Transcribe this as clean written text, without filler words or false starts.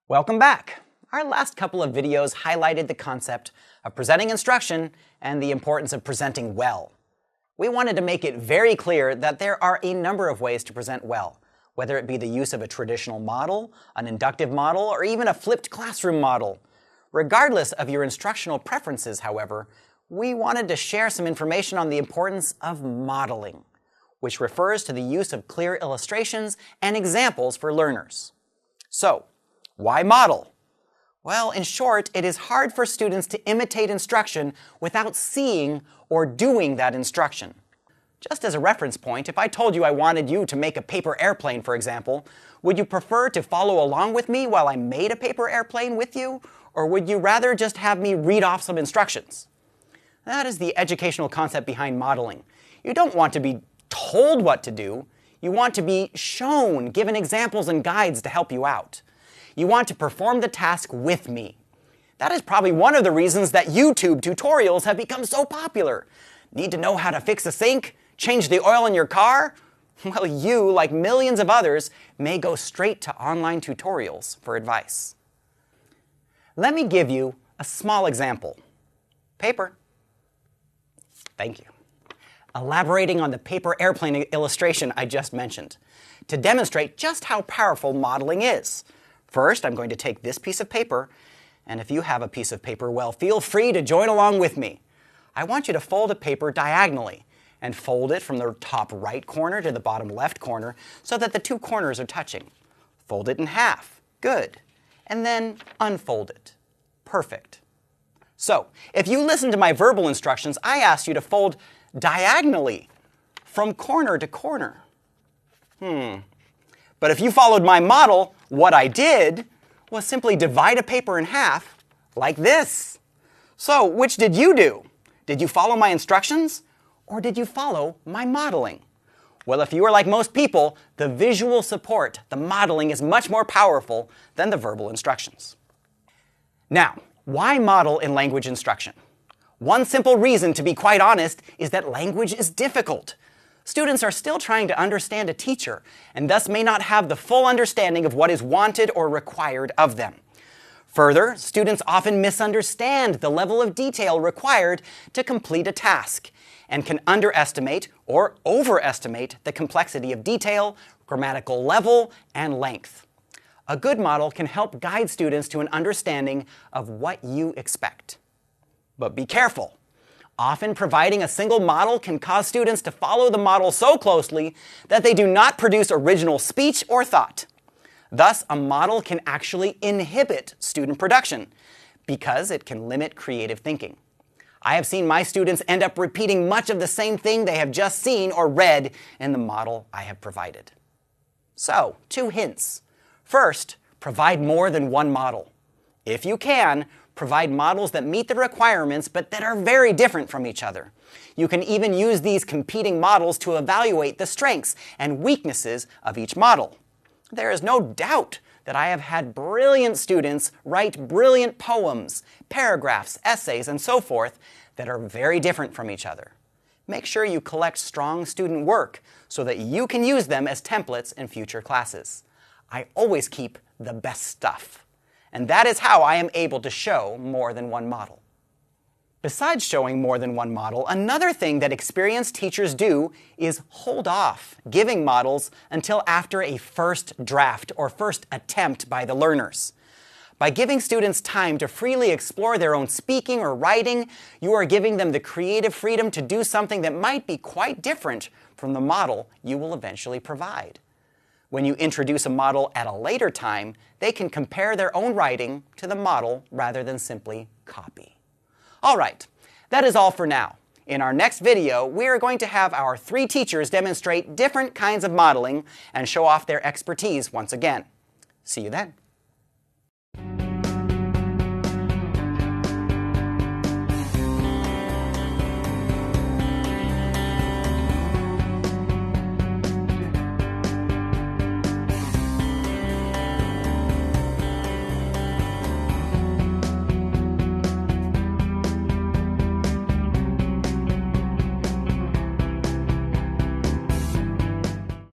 Welcome back! Our last couple of videos highlighted the concept of presenting instruction and the importance of presenting well. We wanted to make it very clear that there are a number of ways to present well, whether it be the use of a traditional model, an inductive model, or even a flipped classroom model. Regardless of your instructional preferences, however, we wanted to share some information on the importance of modeling, which refers to the use of clear illustrations and examples for learners. So, why model? Well, in short, it is hard for students to imitate instruction without seeing or doing that instruction. Just as a reference point, if I told you I wanted you to make a paper airplane, for example, would you prefer to follow along with me while I made a paper airplane with you? Or would you rather just have me read off some instructions? That is the educational concept behind modeling. You don't want to be told what to do. You want to be shown, given examples and guides to help you out. You want to perform the task with me. That is probably one of the reasons that YouTube tutorials have become so popular. Need to know how to fix a sink? Change the oil in your car? Well, you, like millions of others, may go straight to online tutorials for advice. Let me give you a small example. Paper. Thank you. Elaborating on the paper airplane illustration I just mentioned, to demonstrate just how powerful modeling is. First, I'm going to take this piece of paper, and if you have a piece of paper, well, feel free to join along with me. I want you to fold a paper diagonally, and fold it from the top right corner to the bottom left corner so that the two corners are touching. Fold it in half. Good. And then unfold it. Perfect. So, if you listen to my verbal instructions, I asked you to fold diagonally from corner to corner. But if you followed my model, what I did was simply divide a paper in half like this. So, which did you do? Did you follow my instructions, or did you follow my modeling? Well, if you are like most people, the visual support, the modeling, is much more powerful than the verbal instructions. Now, why model in language instruction? One simple reason, to be quite honest, is that language is difficult. Students are still trying to understand a teacher, and thus may not have the full understanding of what is wanted or required of them. Further, students often misunderstand the level of detail required to complete a task, and can underestimate or overestimate the complexity of detail, grammatical level, and length. A good model can help guide students to an understanding of what you expect. But be careful. Often providing a single model can cause students to follow the model so closely that they do not produce original speech or thought. Thus, a model can actually inhibit student production because it can limit creative thinking. I have seen my students end up repeating much of the same thing they have just seen or read in the model I have provided. So, 2 hints. First, provide more than one model. If you can, provide models that meet the requirements but that are very different from each other. You can even use these competing models to evaluate the strengths and weaknesses of each model. There is no doubt that I have had brilliant students write brilliant poems, paragraphs, essays, and so forth that are very different from each other. Make sure you collect strong student work so that you can use them as templates in future classes. I always keep the best stuff. And that is how I am able to show more than one model. Besides showing more than one model, another thing that experienced teachers do is hold off giving models until after a first draft or first attempt by the learners. By giving students time to freely explore their own speaking or writing, you are giving them the creative freedom to do something that might be quite different from the model you will eventually provide. When you introduce a model at a later time, they can compare their own writing to the model rather than simply copy. All right, that is all for now. In our next video, we are going to have our 3 teachers demonstrate different kinds of modeling and show off their expertise once again. See you then.